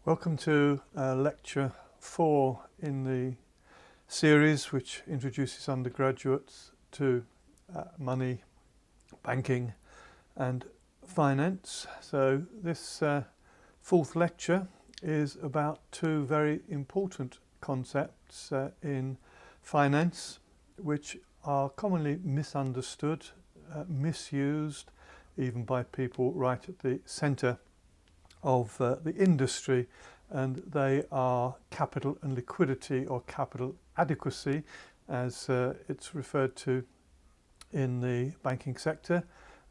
Welcome to lecture 4 in the series which introduces undergraduates to money, banking and finance. So this fourth lecture is about two very important concepts in finance which are commonly misunderstood, misused even by people right at the centre of the industry, and they are capital and liquidity, or capital adequacy as it's referred to in the banking sector,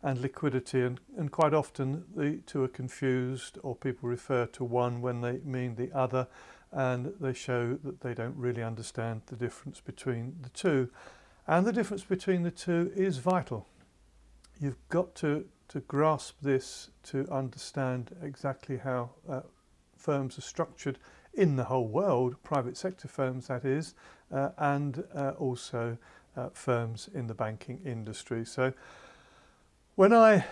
and liquidity, and quite often the two are confused, or people refer to one when they mean the other, and they show that they don't really understand the difference between the two. And the difference between the two is vital. You've got to grasp this to understand exactly how firms are structured in the whole world, private sector firms that is, and also firms in the banking industry. So when I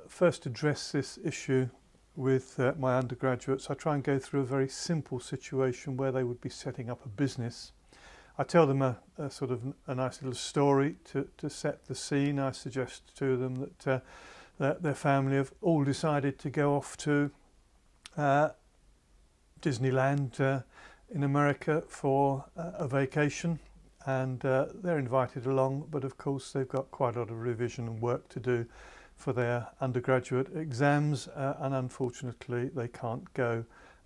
first address this issue with my undergraduates, I try and go through a very simple situation where they would be setting up a business. I tell them a sort of a nice little story to set the scene. I suggest to them that their family have all decided to go off to Disneyland in America for a vacation, and they're invited along, but of course they've got quite a lot of revision and work to do for their undergraduate exams, and unfortunately they can't go.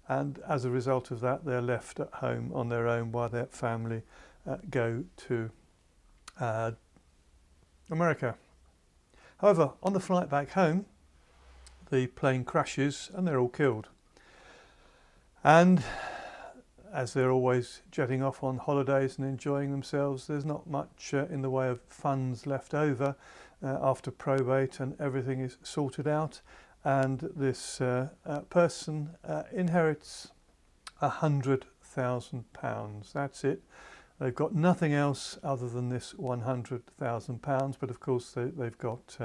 And as a result of that, they're left at home on their own while their family go to America. However, on the flight back home, the plane crashes and they're all killed. And as they're always jetting off on holidays and enjoying themselves, there's not much in the way of funds left over after probate and everything is sorted out. And this person inherits £100,000. That's it. They've got nothing else other than this £100,000, but of course they've got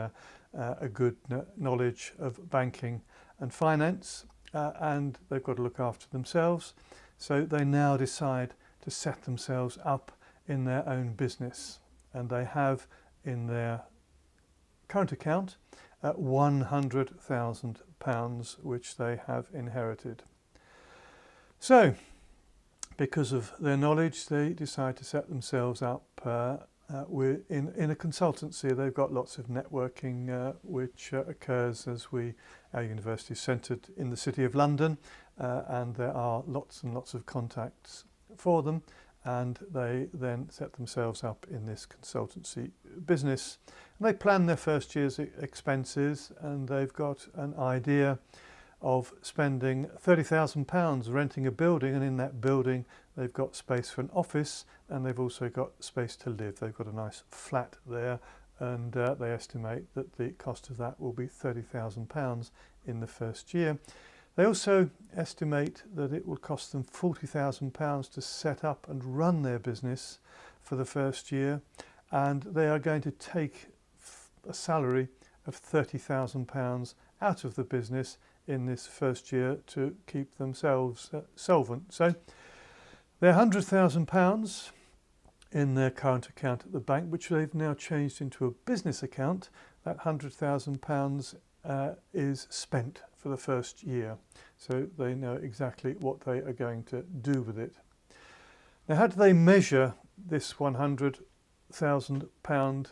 a good knowledge of banking and finance, and they've got to look after themselves. So they now decide to set themselves up in their own business, and they have in their current account £100,000 which they have inherited. So because of their knowledge, they decide to set themselves up in a consultancy. They've got lots of networking which occurs as our university is centred in the City of London, and there are lots and lots of contacts for them, and they then set themselves up in this consultancy business. And they plan their first year's expenses, and they've got an idea of spending £30,000 renting a building, and in that building they've got space for an office, and they've also got space to live. They've got a nice flat there, and they estimate that the cost of that will be £30,000 in the first year. They also estimate that it will cost them £40,000 to set up and run their business for the first year, and they are going to take a salary of £30,000 out of the business in this first year to keep themselves solvent. So their £100,000 in their current account at the bank, which they've now changed into a business account, that £100,000 is spent for the first year. So they know exactly what they are going to do with it. Now, how do they measure this £100,000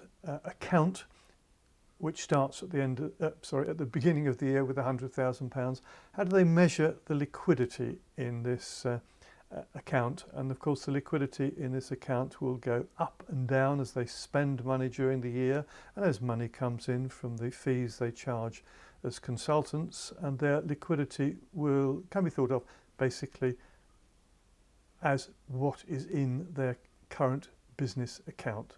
account, which starts at the beginning of the year with £100,000? How do they measure the liquidity in this account? And of course the liquidity in this account will go up and down as they spend money during the year, and as money comes in from the fees they charge as consultants, and their liquidity can be thought of basically as what is in their current business account.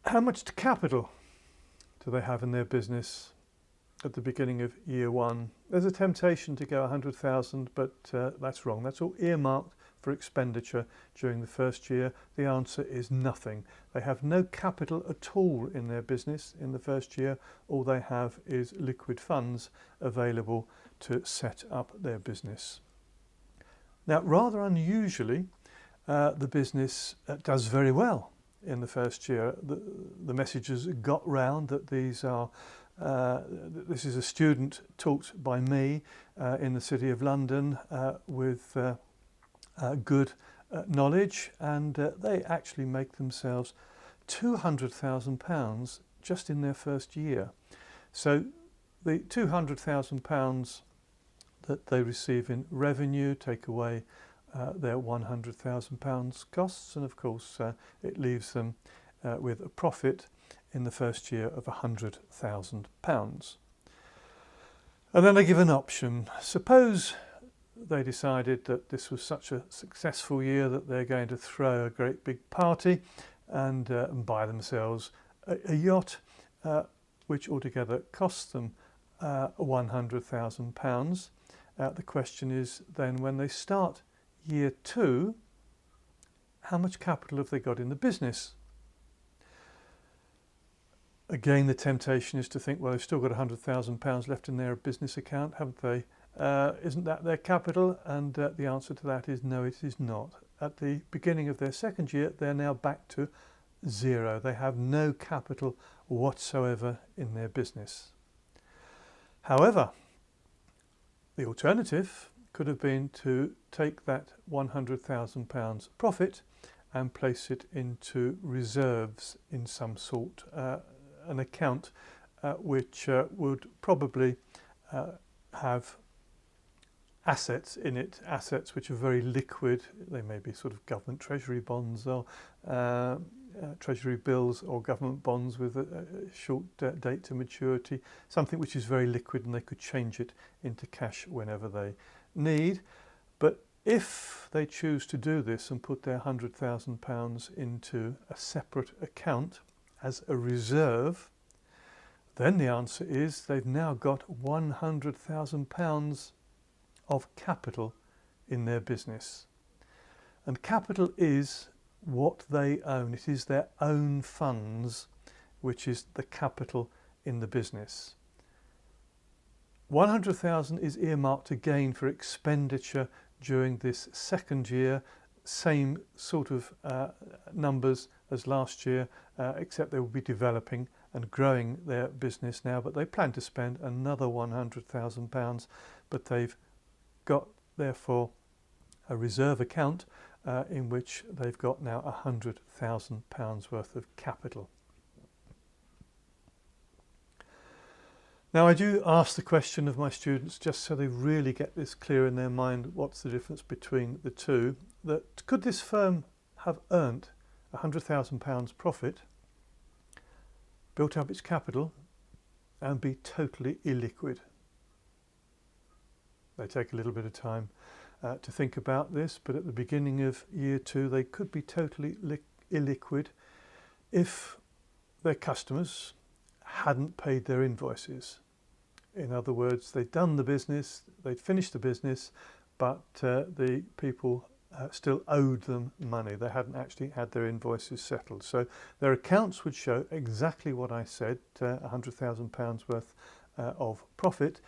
How much capital do they have in their business at the beginning of year one? There's a temptation to go 100,000, but that's wrong. That's all earmarked for expenditure during the first year? The answer is nothing. They have no capital at all in their business in the first year. All they have is liquid funds available to set up their business. Now, rather unusually, the business does very well in the first year. The message has got round that this is a student taught by me in the City of London with good knowledge, and they actually make themselves £200,000 just in their first year. So the £200,000 that they receive in revenue take away their £100,000 costs, and of course it leaves them with a profit in the first year of £100,000. And then they give an option. Suppose they decided that this was such a successful year that they're going to throw a great big party and buy themselves a yacht, which altogether costs them £100,000. The question is then, when they start year 2, how much capital have they got in the business? Again, the temptation is to think, well, they've still got £100,000 left in their business account, haven't they? Isn't that their capital? And the answer to that is no, it is not. At the beginning of their second year, they're now back to zero. They have no capital whatsoever in their business. However, the alternative could have been to take that £100,000 profit and place it into reserves in some sort, an account which would probably have assets in it, assets which are very liquid. They may be sort of government treasury bonds or treasury bills or government bonds with a short date to maturity, something which is very liquid and they could change it into cash whenever they need. But if they choose to do this and put their £100,000 into a separate account as a reserve, then the answer is they've now got £100,000 of capital in their business. And capital is what they own. It is their own funds, which is the capital in the business. 100,000 is earmarked again for expenditure during this second year, same sort of numbers as last year, except they will be developing and growing their business now, but they plan to spend another £100,000, but they've got therefore a reserve account in which they've got now £100,000 worth of capital. Now, I do ask the question of my students just so they really get this clear in their mind, what's the difference between the two, that could this firm have earned £100,000 profit, built up its capital and be totally illiquid? They take a little bit of time to think about this, but at the beginning of year 2 they could be totally illiquid if their customers hadn't paid their invoices. In other words, they'd done the business, they'd finished the business, but the people still owed them money. They hadn't actually had their invoices settled. So their accounts would show exactly what I said, £100,000 worth of profit,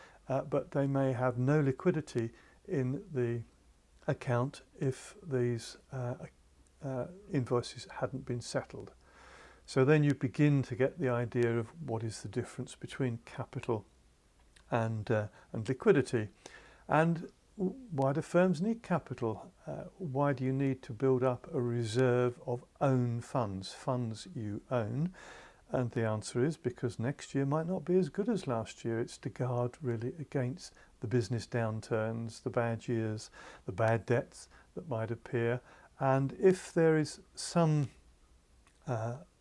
but they may have no liquidity in the account if these invoices hadn't been settled. So then you begin to get the idea of what is the difference between capital and liquidity. And why do firms need capital? Why do you need to build up a reserve of own funds, funds you own? And the answer is because next year might not be as good as last year. It's to guard really against the business downturns, the bad years, the bad debts that might appear. And if there is some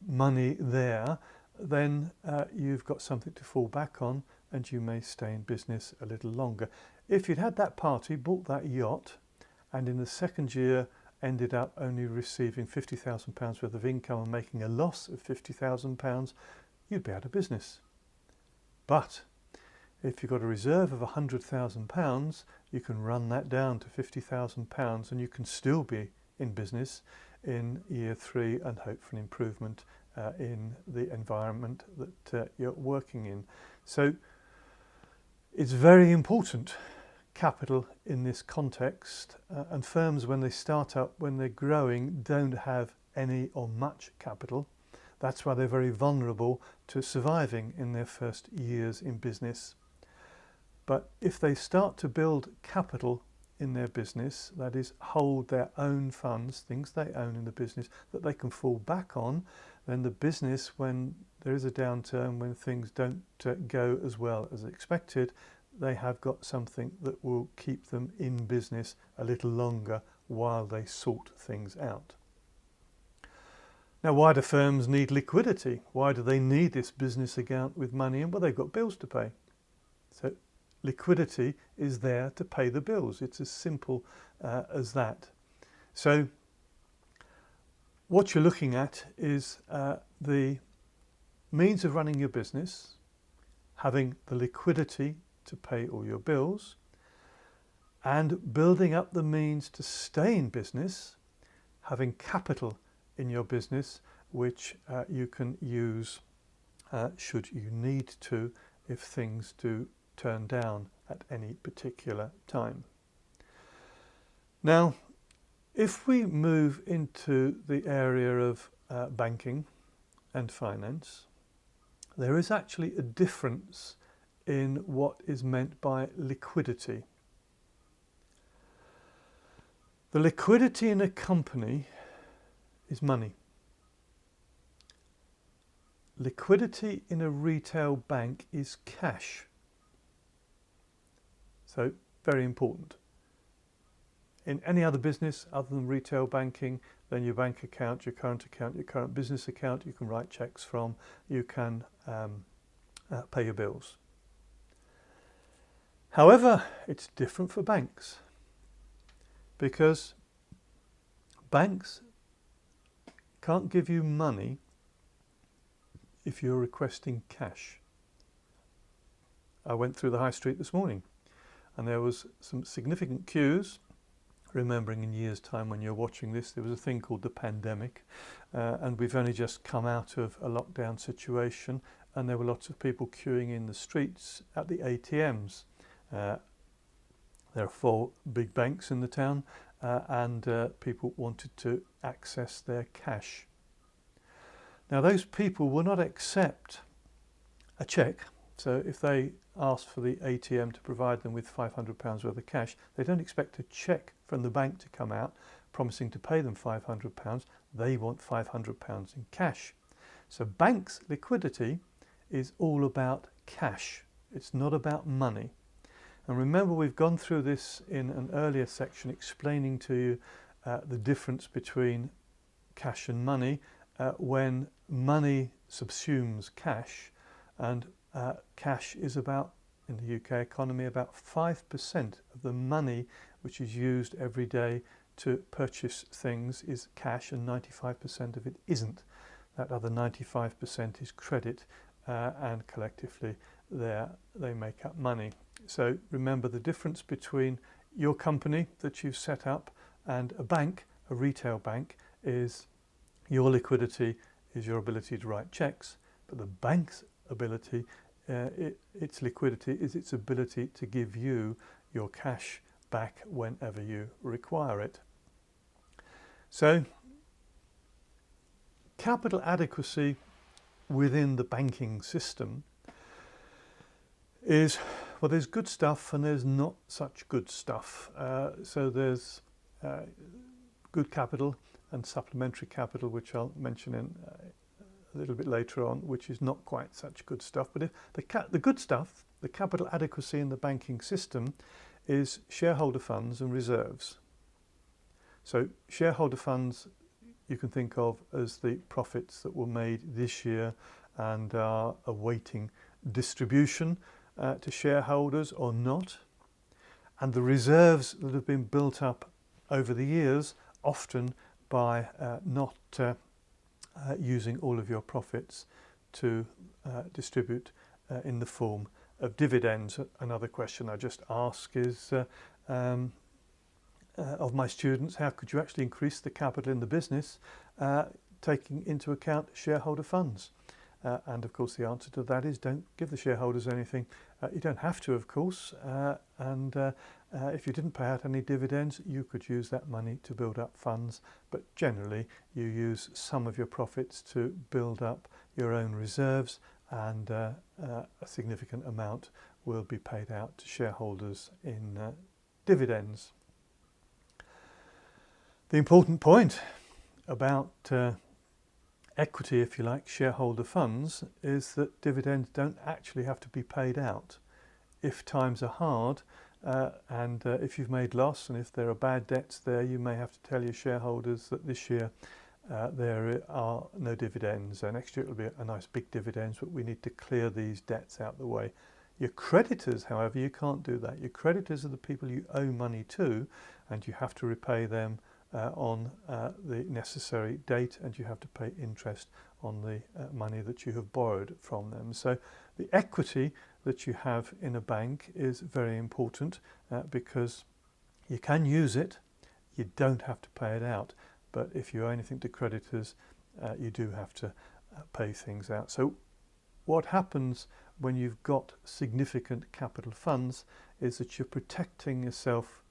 money there, then you've got something to fall back on and you may stay in business a little longer. If you'd had that party, bought that yacht, and in the second year ended up only receiving £50,000 worth of income and making a loss of £50,000, you'd be out of business. But if you've got a reserve of £100,000, you can run that down to £50,000 and you can still be in business in year 3 and hope for an improvement in the environment that you're working in. So it's very important, capital in this context, and firms when they start up, when they're growing, don't have any or much capital. That's why they're very vulnerable to surviving in their first years in business. But if they start to build capital in their business, that is, hold their own funds, things they own in the business that they can fall back on, then the business, when there is a downturn, when things don't go as well as expected, they have got something that will keep them in business a little longer while they sort things out. Now, why do firms need liquidity? Why do they need this business account with money in? Well, they've got bills to pay. So liquidity is there to pay the bills. It's as simple as that. So what you're looking at is the means of running your business, having the liquidity to pay all your bills, and building up the means to stay in business, having capital in your business which you can use should you need to if things do turn down at any particular time. Now, if we move into the area of banking and finance, there is actually a difference in what is meant by liquidity. The liquidity in a company is money. Liquidity in a retail bank is cash. So, very important. In any other business other than retail banking, then your bank account, your current business account, you can write checks from, you can pay your bills. However, it's different for banks, because banks can't give you money if you're requesting cash. I went through the high street this morning and there was some significant queues. Remembering in years' time when you're watching this, there was a thing called the pandemic, and we've only just come out of a lockdown situation, and there were lots of people queuing in the streets at the ATMs. There are 4 big banks in the town, and people wanted to access their cash. Now, those people will not accept a cheque. So if they ask for the ATM to provide them with £500 worth of cash, they don't expect a cheque from the bank to come out promising to pay them £500. They want £500 in cash. So banks' liquidity is all about cash. It's not about money. And remember, we've gone through this in an earlier section explaining to you the difference between cash and money. When money subsumes cash, and cash is about, in the UK economy, about 5% of the money which is used every day to purchase things is cash, and 95% of it isn't. That other 95% is credit, and collectively they make up money. So remember, the difference between your company that you've set up and a bank, a retail bank, is your liquidity is your ability to write checks, but the bank's ability, its liquidity is its ability to give you your cash back whenever you require it. So, capital adequacy within the banking system is, well, there's good stuff and there's not such good stuff. So there's good capital and supplementary capital, which I'll mention in a little bit later on, which is not quite such good stuff. But if the good stuff, the capital adequacy in the banking system, is shareholder funds and reserves. So shareholder funds you can think of as the profits that were made this year and are awaiting distribution to shareholders or not. And the reserves that have been built up over the years, often by not using all of your profits to distribute in the form of dividends. Another question I just ask is, of my students, how could you actually increase the capital in the business, taking into account shareholder funds? And of course the answer to that is don't give the shareholders anything. You don't have to, of course, and if you didn't pay out any dividends, you could use that money to build up funds, but generally you use some of your profits to build up your own reserves, and a significant amount will be paid out to shareholders in dividends. The important point about equity, if you like, shareholder funds, is that dividends don't actually have to be paid out. If times are hard and if you've made loss and if there are bad debts there, you may have to tell your shareholders that this year there are no dividends. Next year it will be a nice big dividends, but we need to clear these debts out the way. Your creditors, however, you can't do that. Your creditors are the people you owe money to, and you have to repay them on the necessary date, and you have to pay interest on the money that you have borrowed from them. So the equity that you have in a bank is very important because you can use it, you don't have to pay it out, but if you owe anything to creditors, you do have to pay things out. So what happens when you've got significant capital funds is that you're protecting yourself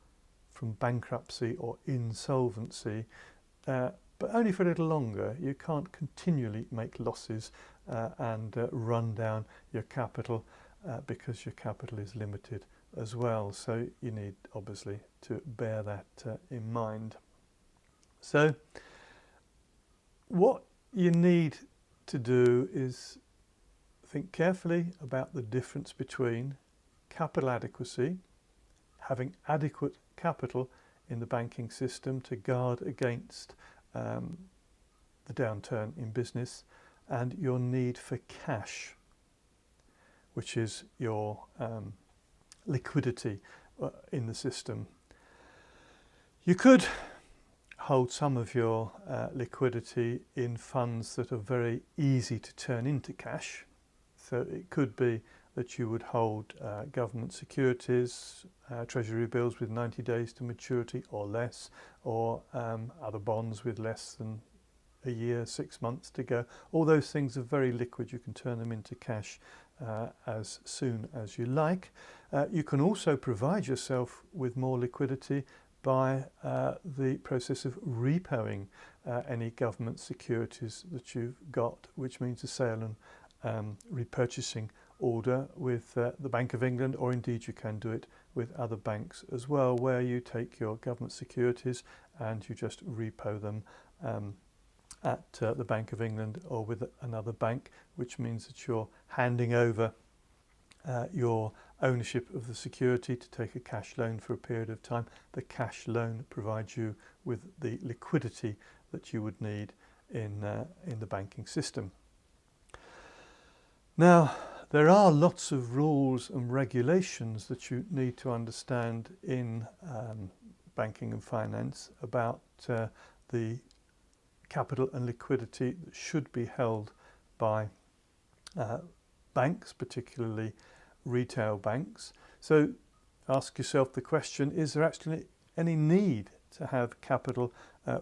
from bankruptcy or insolvency, but only for a little longer. You can't continually make losses and run down your capital because your capital is limited as well. So you need obviously to bear that in mind. So what you need to do is think carefully about the difference between capital adequacy, having adequate capital in the banking system to guard against the downturn in business, and your need for cash, which is your liquidity in the system. You could hold some of your liquidity in funds that are very easy to turn into cash. So it could be that you would hold government securities, treasury bills with 90 days to maturity or less, or other bonds with less than a year, 6 months to go. All those things are very liquid. You can turn them into cash as soon as you like. You can also provide yourself with more liquidity by the process of repoing any government securities that you've got, which means a sale and repurchasing order with the Bank of England, or indeed you can do it with other banks as well, where you take your government securities and you just repo them at the Bank of England or with another bank, which means that you're handing over your ownership of the security to take a cash loan for a period of time. The cash loan provides you with the liquidity that you would need in the banking system. Now, there are lots of rules and regulations that you need to understand in banking and finance about the capital and liquidity that should be held by banks, particularly retail banks. So ask yourself the question, is there actually any need to have capital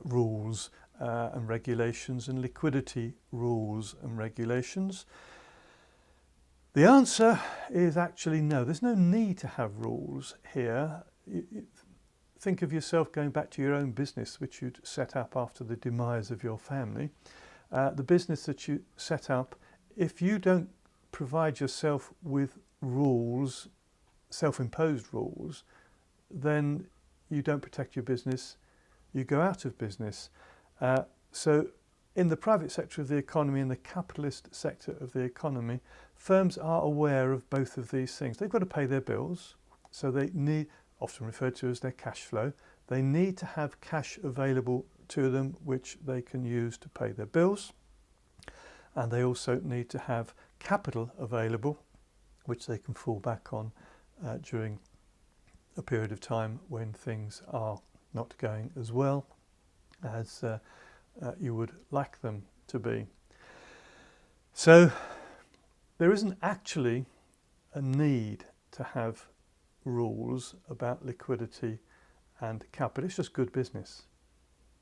rules and regulations and liquidity rules and regulations? The answer is actually no. There's no need to have rules here. Think of yourself going back to your own business, which you'd set up after the demise of your family. The business that you set up, if you don't provide yourself with rules, self-imposed rules, then you don't protect your business, you go out of business. So in the private sector of the economy, in the capitalist sector of the economy, firms are aware of both of these things. They've got to pay their bills, so they need, often referred to as their cash flow, they need to have cash available to them which they can use to pay their bills, and they also need to have capital available which they can fall back on during a period of time when things are not going as well as you would like them to be. So there isn't actually a need to have rules about liquidity and capital. It's just good business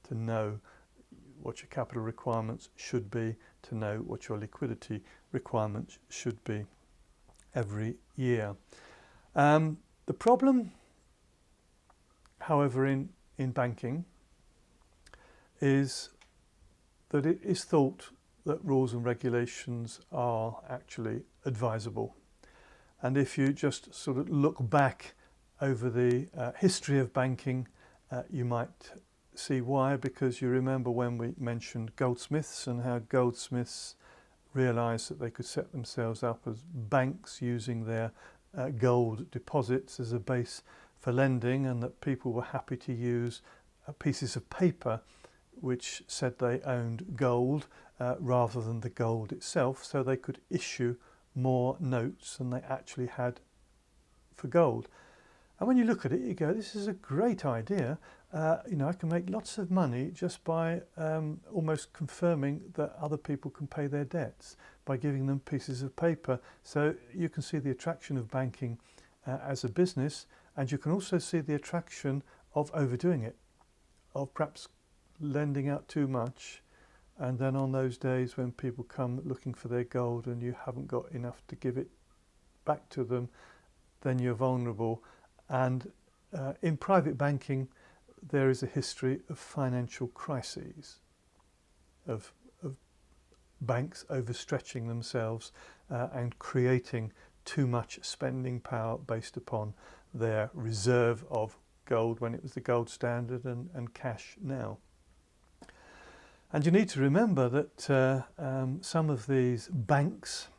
to know what your capital requirements should be, to know what your liquidity requirements should be every year. The problem, however, in banking is that it is thought that rules and regulations are actually advisable. And if you just sort of look back over the history of banking, you might see why, because you remember when we mentioned goldsmiths and how goldsmiths realised that they could set themselves up as banks using their gold deposits as a base for lending, and that people were happy to use pieces of paper which said they owned gold rather than the gold itself, so they could issue more notes than they actually had for gold. And when you look at it, you go, this is a great idea. I can make lots of money just by almost confirming that other people can pay their debts by giving them pieces of paper. So you can see the attraction of banking as a business, and you can also see the attraction of overdoing it, of perhaps lending out too much, and then on those days when people come looking for their gold and you haven't got enough to give it back to them, then you're vulnerable. And in private banking, there is a history of financial crises, of banks overstretching themselves and creating too much spending power based upon their reserve of gold when it was the gold standard and cash now. And you need to remember that some of these banks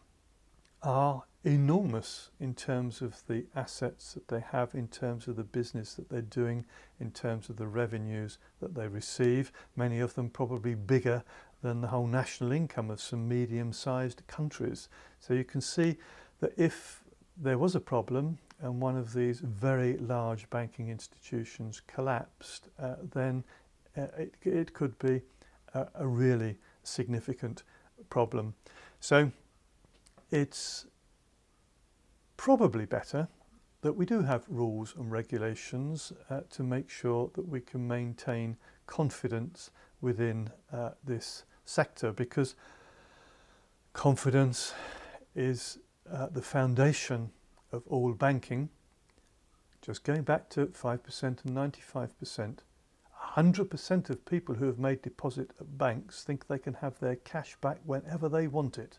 are enormous in terms of the assets that they have, in terms of the business that they're doing, in terms of the revenues that they receive, many of them probably bigger than the whole national income of some medium-sized countries. So you can see that if there was a problem and one of these very large banking institutions collapsed, then it could be a really significant problem. So it's probably better that we do have rules and regulations to make sure that we can maintain confidence within this sector, because confidence is the foundation of all banking. Just going back to 5% and 95%, 100% of people who have made deposit at banks think they can have their cash back whenever they want it.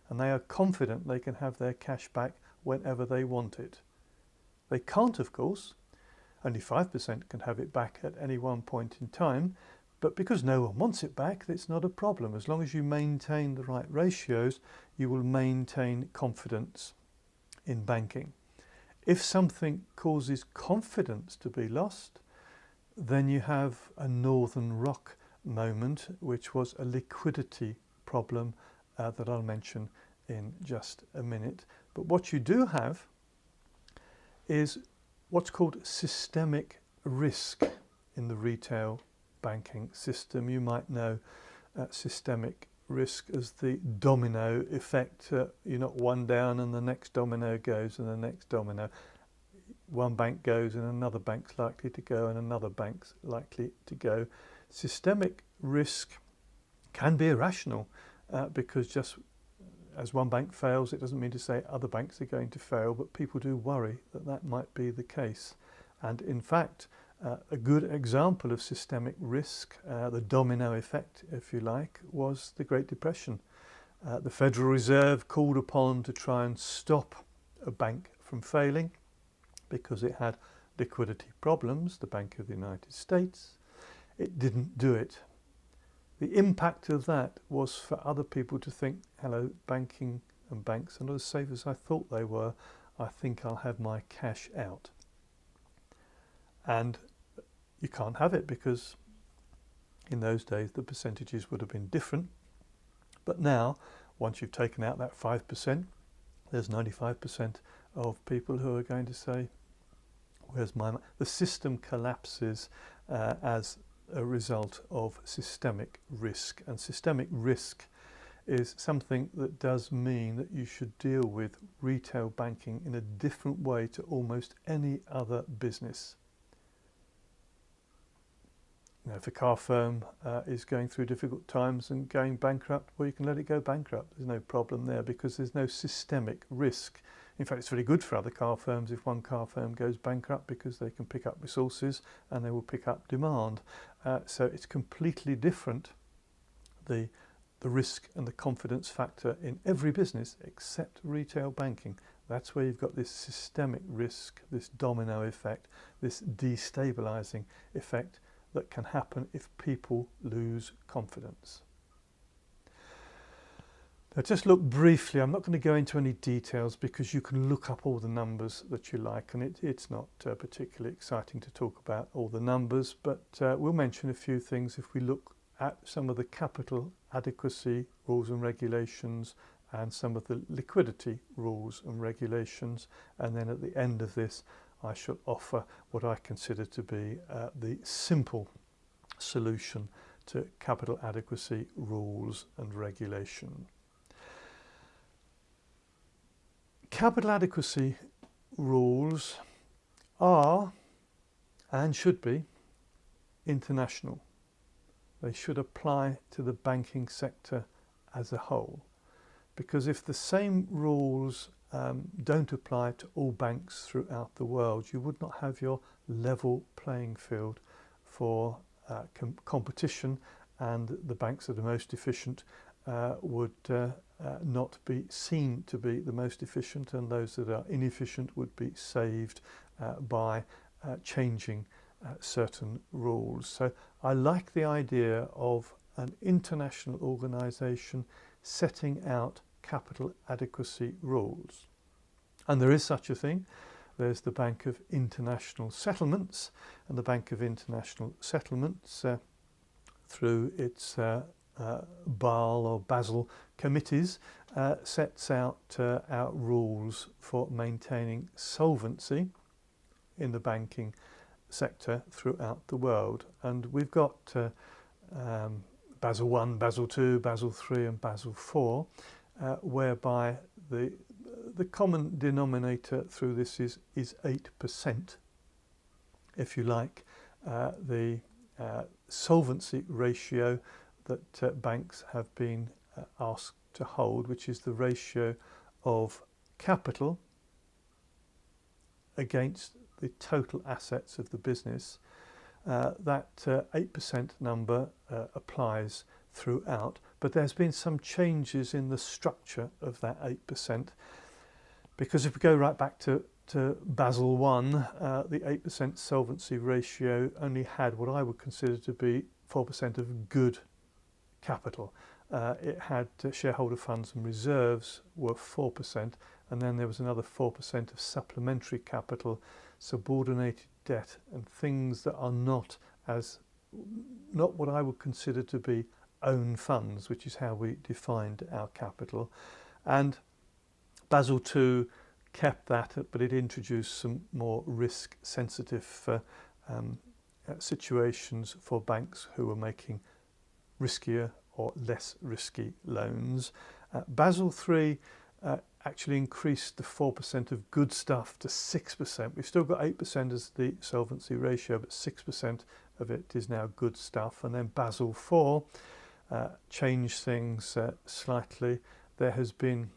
And they are confident they can have their cash back whenever they want it. They can't, of course. Only 5% can have it back at any one point in time. But because no one wants it back, it's not a problem. As long as you maintain the right ratios, you will maintain confidence in banking. If something causes confidence to be lost, then you have a Northern Rock moment, which was a liquidity problem that I'll mention in just a minute. But what you do have is what's called systemic risk in the retail banking system. You might know systemic risk as the domino effect. You're not one down and the next domino goes and the next domino. One bank goes and another bank's likely to go and another bank's likely to go. Systemic risk can be irrational because just as one bank fails, it doesn't mean to say other banks are going to fail, but people do worry that that might be the case. And in fact, a good example of systemic risk, the domino effect, if you like, was the Great Depression. The Federal Reserve called upon to try and stop a bank from failing because it had liquidity problems, the Bank of the United States. It didn't do it. The impact of that was for other people to think, hello, banking and banks are not as safe as I thought they were. I think I'll have my cash out. And you can't have it because in those days the percentages would have been different. But now, once you've taken out that 5%, there's 95% of people who are going to say, where's my money? The system collapses as a result of systemic risk. And systemic risk is something that does mean that you should deal with retail banking in a different way to almost any other business. You know, if a car firm is going through difficult times and going bankrupt, well, you can let it go bankrupt. There's no problem there because there's no systemic risk. In fact, it's very good for other car firms if one car firm goes bankrupt because they can pick up resources and they will pick up demand. So it's completely different, the risk and the confidence factor in every business except retail banking. That's where you've got this systemic risk, this domino effect, this destabilizing effect that can happen if people lose confidence. Now, just look briefly, I'm not going to go into any details because you can look up all the numbers that you like, and it's not particularly exciting to talk about all the numbers, but we'll mention a few things if we look at some of the capital adequacy rules and regulations and some of the liquidity rules and regulations, and then at the end of this I shall offer what I consider to be the simple solution to capital adequacy rules and regulation. Capital adequacy rules are and should be international. They should apply to the banking sector as a whole, because if the same rules don't apply to all banks throughout the world, you would not have your level playing field for competition, and the banks that are most efficient would not be seen to be the most efficient, and those that are inefficient would be saved by changing certain rules. So I like the idea of an international organisation setting out capital adequacy rules. And there is such a thing. There's the Bank of International Settlements, and the Bank of International Settlements through its Basel committees sets out rules for maintaining solvency in the banking sector throughout the world. And we've got Basel I, Basel II, Basel III and Basel IV, whereby the common denominator through this is 8%, if you like, the solvency ratio that banks have been asked to hold, which is the ratio of capital against the total assets of the business. That 8% number applies throughout, but there's been some changes in the structure of that 8%, because if we go right back to Basel I, the 8% solvency ratio only had what I would consider to be 4% of good capital. It had shareholder funds and reserves were 4%, and then there was another 4% of supplementary capital, subordinated debt, and things that are not what I would consider to be own funds, which is how we defined our capital. And Basel II kept that, but it introduced some more risk sensitive situations for banks who were making riskier or less risky loans. Basel III actually increased the 4% of good stuff to 6%. We've still got 8% as the solvency ratio, but 6% of it is now good stuff. And then Basel IV changed things slightly. There has been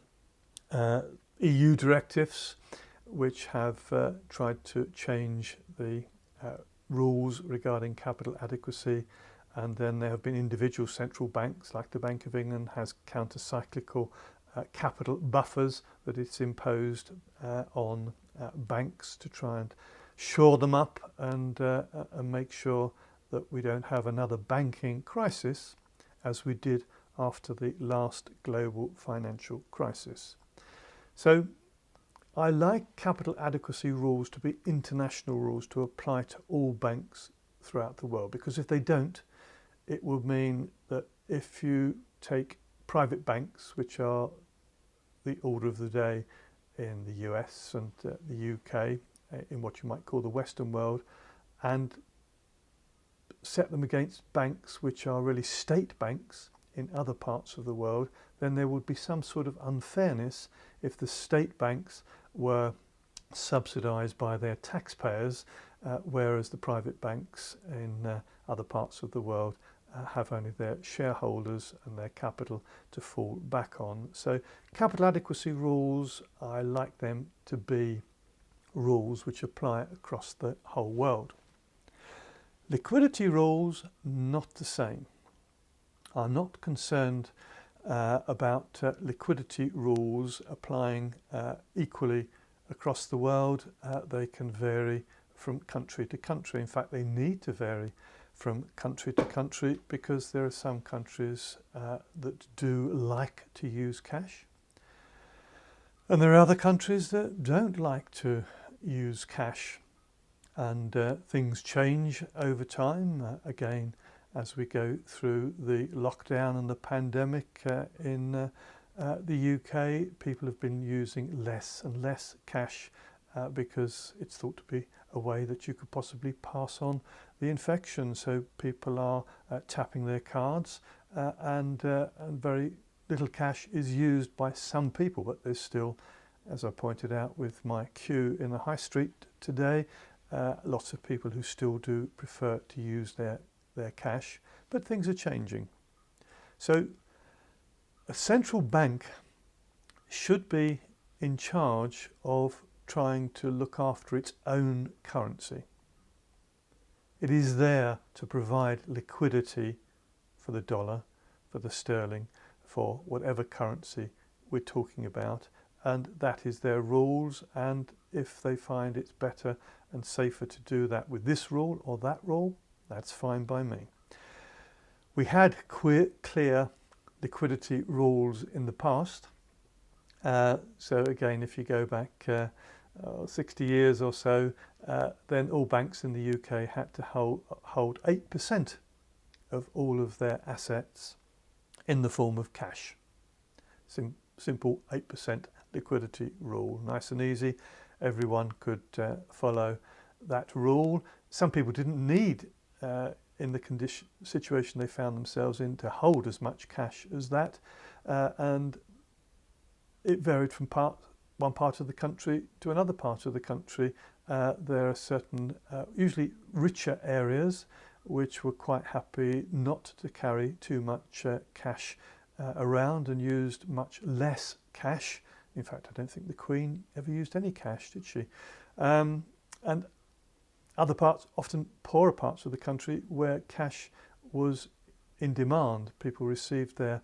EU directives which have tried to change the rules regarding capital adequacy, and then there have been individual central banks, like the Bank of England has counter-cyclical capital buffers that it's imposed on banks to try and shore them up and make sure that we don't have another banking crisis as we did after the last global financial crisis. So I like capital adequacy rules to be international rules to apply to all banks throughout the world, because if they don't, it will mean that if you take private banks, which are the order of the day in the US and the UK, in what you might call the Western world, and set them against banks which are really state banks in other parts of the world, then there would be some sort of unfairness if the state banks were subsidised by their taxpayers, whereas the private banks in other parts of the world have only their shareholders and their capital to fall back on. So capital adequacy rules, I like them to be rules which apply across the whole world. Liquidity rules, not the same. I'm not concerned about liquidity rules applying equally across the world. They can vary from country to country. In fact, they need to vary from country to country because there are some countries that do like to use cash, and there are other countries that don't like to use cash, and things change over time. Again, as we go through the lockdown and the pandemic in the UK, people have been using less and less cash because it's thought to be a way that you could possibly pass on the infection. So people are tapping their cards and very little cash is used by some people, but there's still, as I pointed out with my queue in the high street today, lots of people who still do prefer to use their cash, but things are changing. So a central bank should be in charge of trying to look after its own currency. It is there to provide liquidity for the dollar, for the sterling, for whatever currency we're talking about, and that is their rules, and if they find it's better and safer to do that with this rule or that rule, that's fine by me. We had clear liquidity rules in the past. So again, if you go back 60 years or so, then all banks in the UK had to hold 8% of all of their assets in the form of cash. Simple 8% liquidity rule, nice and easy. Everyone could follow that rule. Some people didn't need, in the situation they found themselves in, to hold as much cash as that, and it varied from one part of the country to another part of the country. There are certain, usually richer areas, which were quite happy not to carry too much cash around and used much less cash. In fact, I don't think the Queen ever used any cash, did she? And other parts, often poorer parts of the country, where cash was in demand. People received their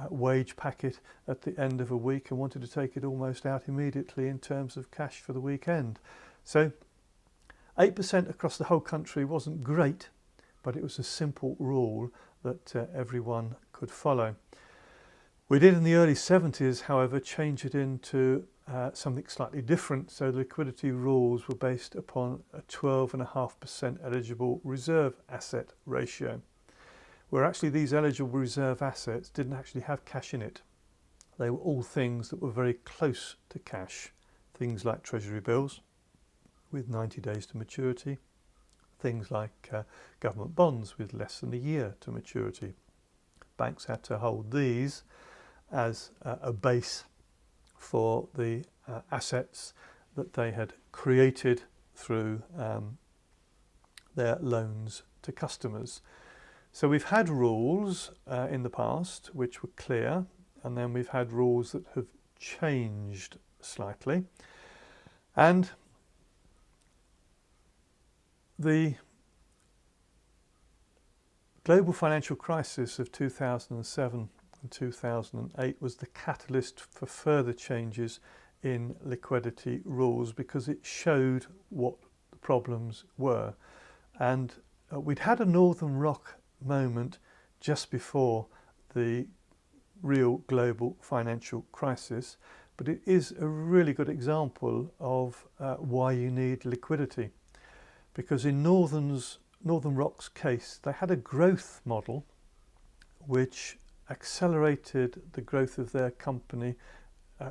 wage packet at the end of a week and wanted to take it almost out immediately in terms of cash for the weekend. So 8% across the whole country wasn't great, but it was a simple rule that everyone could follow. We did in the early 70s, however, change it into something slightly different. So liquidity rules were based upon a 12.5% eligible reserve asset ratio, where actually these eligible reserve assets didn't actually have cash in it. They were all things that were very close to cash. Things like treasury bills with 90 days to maturity. Things like government bonds with less than a year to maturity. Banks had to hold these as a base for the assets that they had created through their loans to customers. So we've had rules in the past which were clear, and then we've had rules that have changed slightly. And the global financial crisis of 2007 and 2008 was the catalyst for further changes in liquidity rules, because it showed what the problems were. And we'd had a Northern Rock moment just before the real global financial crisis, but it is a really good example of why you need liquidity. Because in Northern Rock's case, they had a growth model which accelerated the growth of their company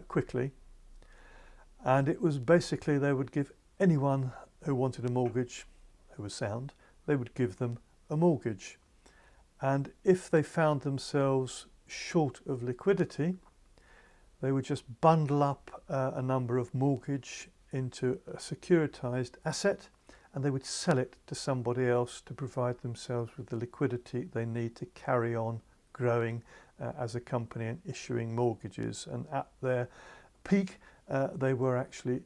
quickly, and it was basically they would give anyone who wanted a mortgage, who was sound, they would give them a mortgage. And if they found themselves short of liquidity, they would just bundle up a number of mortgage into a securitized asset, and they would sell it to somebody else to provide themselves with the liquidity they need to carry on growing as a company and issuing mortgages. And at their peak, they were actually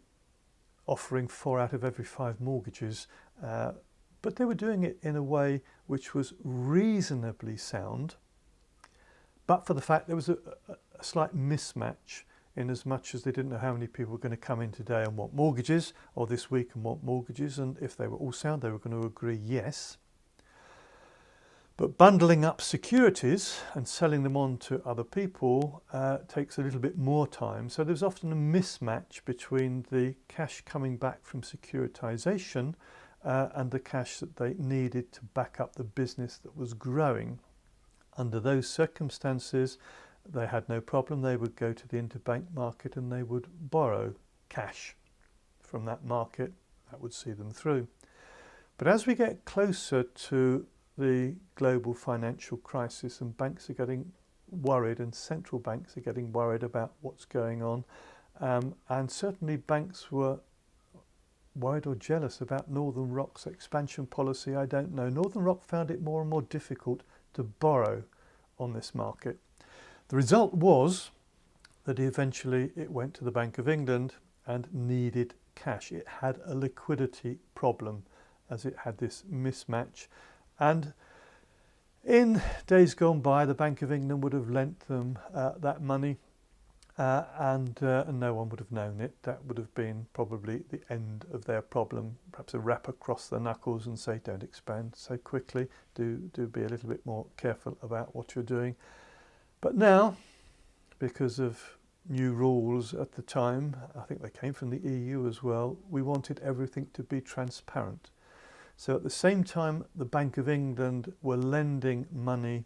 offering 4 out of every 5 mortgages, but they were doing it in a way which was reasonably sound, but for the fact there was a slight mismatch in as much as they didn't know how many people were going to come in today and want mortgages, or this week and want mortgages, and if they were all sound they were going to agree yes. But bundling up securities and selling them on to other people takes a little bit more time. So there's often a mismatch between the cash coming back from securitization and the cash that they needed to back up the business that was growing. Under those circumstances, they had no problem. They would go to the interbank market and they would borrow cash from that market. That would see them through. But as we get closer to the global financial crisis and banks are getting worried and central banks are getting worried about what's going on, and certainly banks were worried or jealous about Northern Rock's expansion policy, I don't know. Northern Rock found it more and more difficult to borrow on this market. The result was that eventually it went to the Bank of England and needed cash. It had a liquidity problem as it had this mismatch. And in days gone by, the Bank of England would have lent them that money and no one would have known it. That would have been probably the end of their problem. Perhaps a rap across the knuckles and say, don't expand so quickly. Do be a little bit more careful about what you're doing. But now, because of new rules at the time, I think they came from the EU as well, we wanted everything to be transparent. So at the same time the Bank of England were lending money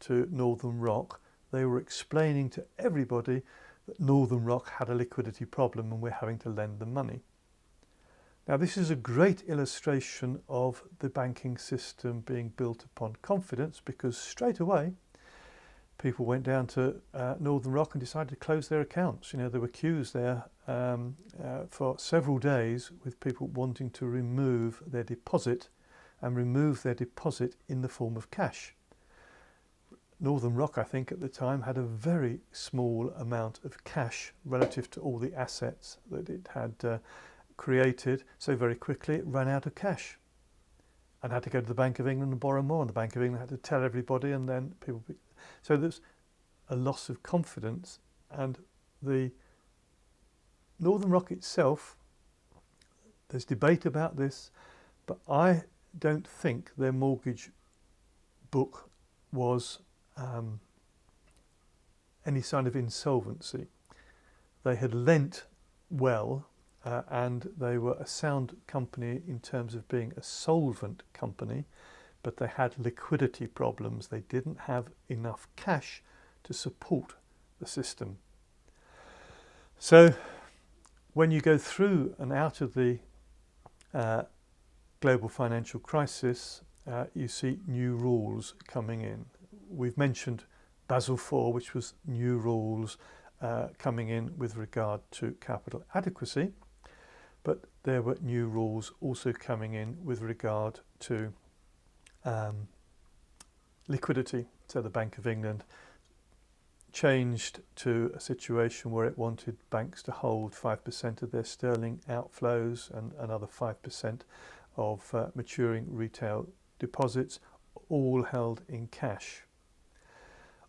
to Northern Rock, they were explaining to everybody that Northern Rock had a liquidity problem and we're having to lend them money. Now this is a great illustration of the banking system being built upon confidence, because straight away people went down to Northern Rock and decided to close their accounts. You know, there were queues there for several days with people wanting to remove their deposit and remove their deposit in the form of cash. Northern Rock, I think at the time, had a very small amount of cash relative to all the assets that it had created. So very quickly it ran out of cash and had to go to the Bank of England and borrow more. And the Bank of England had to tell everybody, and then people... So there's a loss of confidence, and the Northern Rock itself, there's debate about this, but I don't think their mortgage book was any sign of insolvency. They had lent well and they were a sound company in terms of being a solvent company, but they had liquidity problems. They didn't have enough cash to support the system. So when you go through and out of the global financial crisis, you see new rules coming in. We've mentioned Basel IV, which was new rules coming in with regard to capital adequacy, but there were new rules also coming in with regard to liquidity. So the Bank of England changed to a situation where it wanted banks to hold 5% of their sterling outflows and another 5% of maturing retail deposits, all held in cash.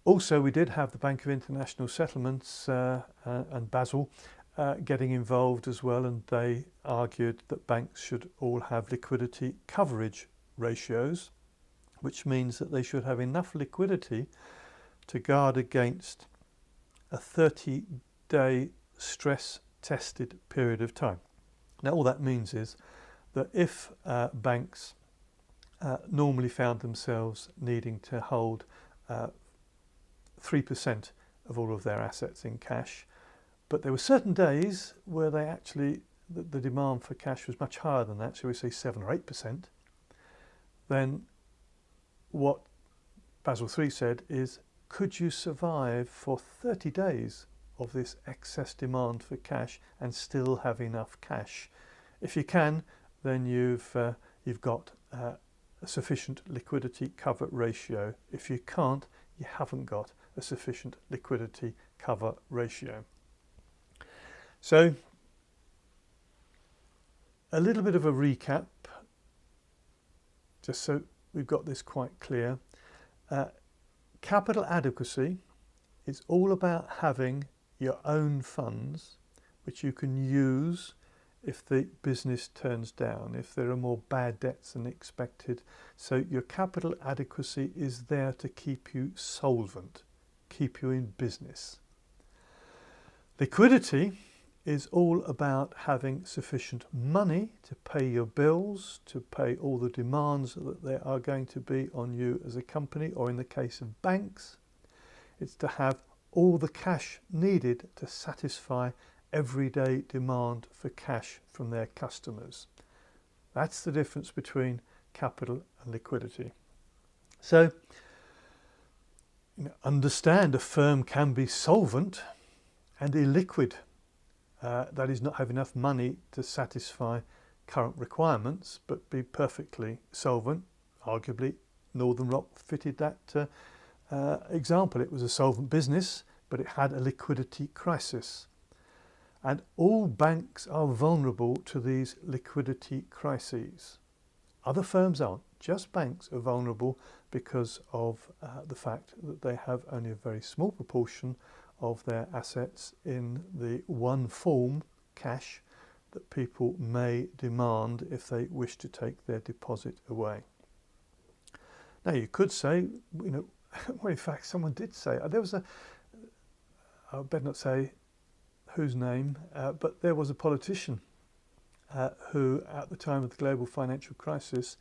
Also, we did have the Bank of International Settlements and Basel getting involved as well, and they argued that banks should all have liquidity coverage ratios, which means that they should have enough liquidity to guard against a 30-day stress-tested period of time. Now, all that means is that if banks normally found themselves needing to hold 3% of all of their assets in cash, but there were certain days where they actually, the demand for cash was much higher than that, shall we say 7 or 8%, then what Basel III said is could you survive for 30 days of this excess demand for cash and still have enough cash? If you can, then you've got a sufficient liquidity cover ratio. If you can't, you haven't got a sufficient liquidity cover ratio. So a little bit of a recap, just so we've got this quite clear. Capital adequacy is all about having your own funds which you can use if the business turns down, if there are more bad debts than expected. So your capital adequacy is there to keep you solvent, keep you in business. Liquidity is all about having sufficient money to pay your bills, to pay all the demands that there are going to be on you as a company, or in the case of banks, it's to have all the cash needed to satisfy everyday demand for cash from their customers. That's the difference between capital and liquidity. So, understand a firm can be solvent and illiquid. That is, not have enough money to satisfy current requirements, but be perfectly solvent. Arguably, Northern Rock fitted that example. It was a solvent business, but it had a liquidity crisis. And all banks are vulnerable to these liquidity crises. Other firms aren't. Just banks are vulnerable because of the fact that they have only a very small proportion of their assets in the one form, cash, that people may demand if they wish to take their deposit away. Now you could say, well, in fact someone did say, there was I better not say whose name, but there was a politician who at the time of the global financial crisis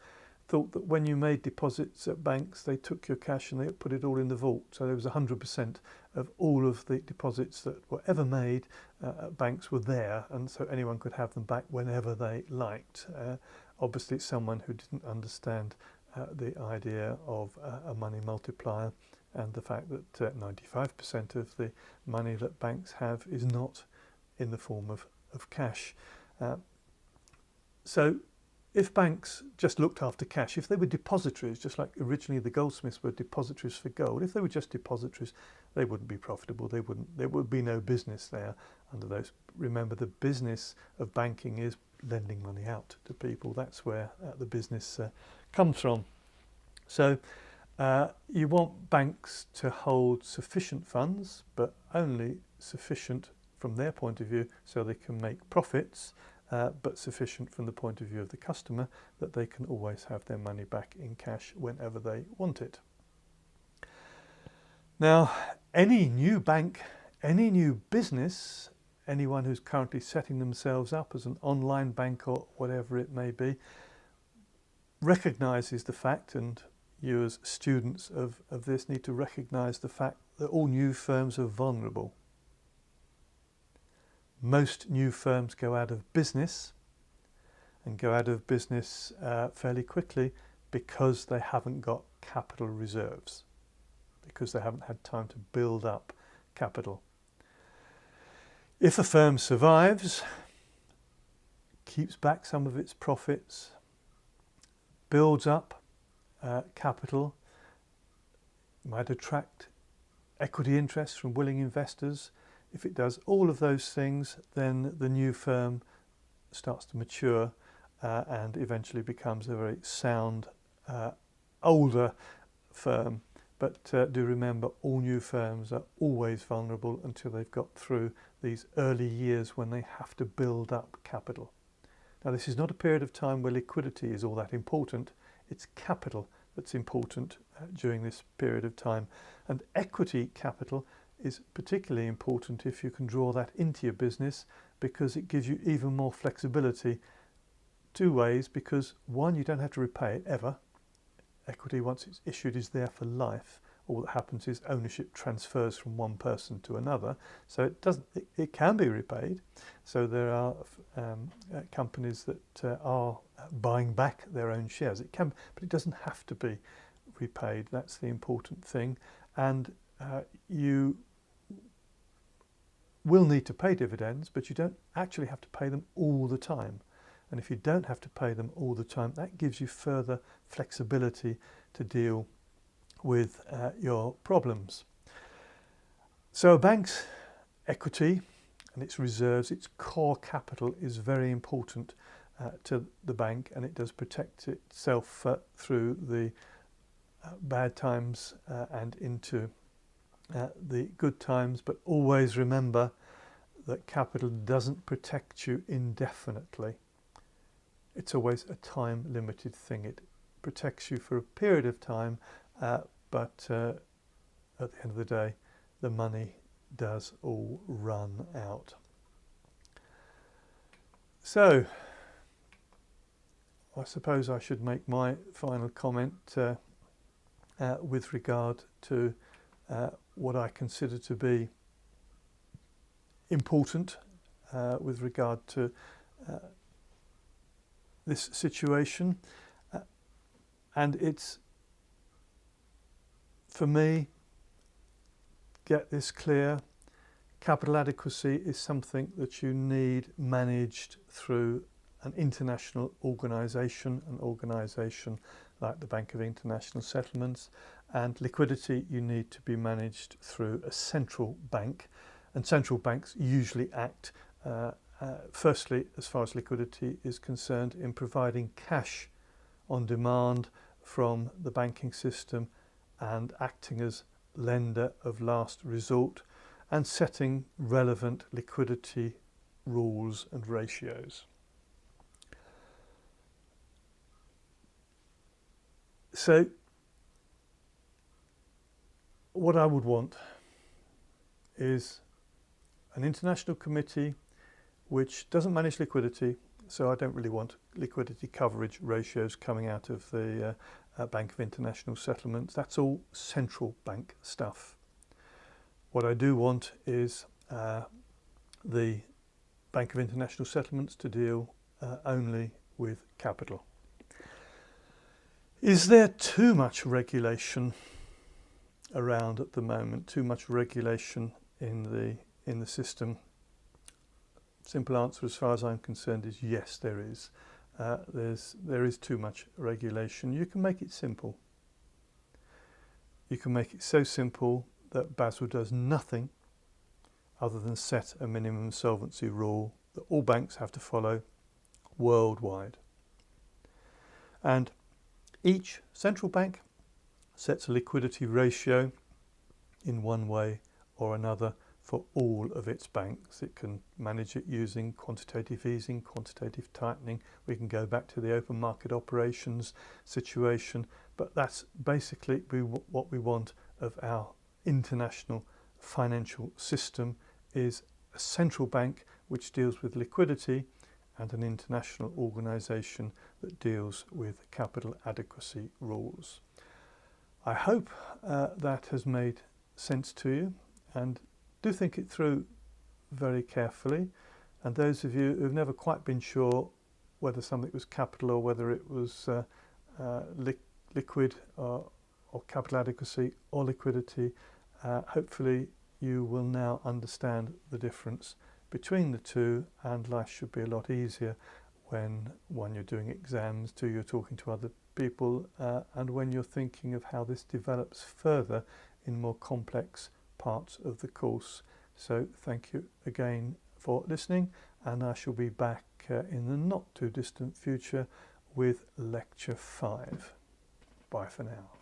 thought that when you made deposits at banks, they took your cash and they put it all in the vault. So there was 100% of all of the deposits that were ever made at banks were there, and so anyone could have them back whenever they liked. Obviously, it's someone who didn't understand the idea of a money multiplier and the fact that 95% of the money that banks have is not in the form of cash. So if banks just looked after cash, if they were depositories, just like originally the goldsmiths were depositories for gold, if they were just depositories, they wouldn't be profitable. There would be no business there under those. Remember, the business of banking is lending money out to people. That's where the business comes from. So you want banks to hold sufficient funds, but only sufficient from their point of view so they can make profits, but sufficient from the point of view of the customer that they can always have their money back in cash whenever they want it. Now, any new bank, any new business, anyone who's currently setting themselves up as an online bank or whatever it may be, recognises the fact, and you as students of this need to recognise the fact that all new firms are vulnerable. Most new firms go out of business, and go out of business fairly quickly because they haven't got capital reserves, because they haven't had time to build up capital. If a firm survives, keeps back some of its profits, builds up capital, might attract equity interest from willing investors. If it does all of those things, then the new firm starts to mature and eventually becomes a very sound, older firm. But do remember, all new firms are always vulnerable until they've got through these early years when they have to build up capital. Now, this is not a period of time where liquidity is all that important. It's capital that's important during this period of time. And equity capital is particularly important if you can draw that into your business, because it gives you even more flexibility. Two ways, because one, you don't have to repay it ever. Equity, once it's issued, is there for life. All that happens is ownership transfers from one person to another, so it can be repaid. So there are companies that are buying back their own shares. It can, but it doesn't have to be repaid. That's the important thing. And you will need to pay dividends, but you don't actually have to pay them all the time. And if you don't have to pay them all the time, that gives you further flexibility to deal with your problems. So a bank's equity and its reserves, its core capital, is very important to the bank, and it does protect itself through the bad times and into the good times. But always remember that capital doesn't protect you indefinitely. It's always a time limited thing. It protects you for a period of time, but at the end of the day, the money does all run out. So I suppose I should make my final comment with regard to what I consider to be important with regard to this situation, and it's, for me, get this clear: capital adequacy is something that you need managed through an international organisation, an organisation like the Bank of International Settlements, and liquidity you need to be managed through a central bank. And central banks usually act firstly, as far as liquidity is concerned, in providing cash on demand from the banking system and acting as lender of last resort and setting relevant liquidity rules and ratios. So what I would want is an international committee which doesn't manage liquidity, so I don't really want liquidity coverage ratios coming out of the Bank of International Settlements. That's all central bank stuff. What I do want is the Bank of International Settlements to deal only with capital. Is there too much regulation around at the moment? Too much regulation in the system? Simple answer, as far as I'm concerned, is yes, there is. There is too much regulation. You can make it simple. You can make it so simple that Basel does nothing other than set a minimum solvency rule that all banks have to follow worldwide. And each central bank sets a liquidity ratio in one way or another for all of its banks. It can manage it using quantitative easing, quantitative tightening. We can go back to the open market operations situation, but that's basically what we want of our international financial system, is a central bank which deals with liquidity and an international organisation that deals with capital adequacy rules. I hope that has made sense to you, and do think it through very carefully. And those of you who've never quite been sure whether something was capital or whether it was liquid or capital adequacy or liquidity, hopefully you will now understand the difference between the two, and life should be a lot easier when, one, you're doing exams, two, you're talking to other people, and when you're thinking of how this develops further in more complex parts of the course. So thank you again for listening, and I shall be back in the not too distant future with lecture 5. Bye for now.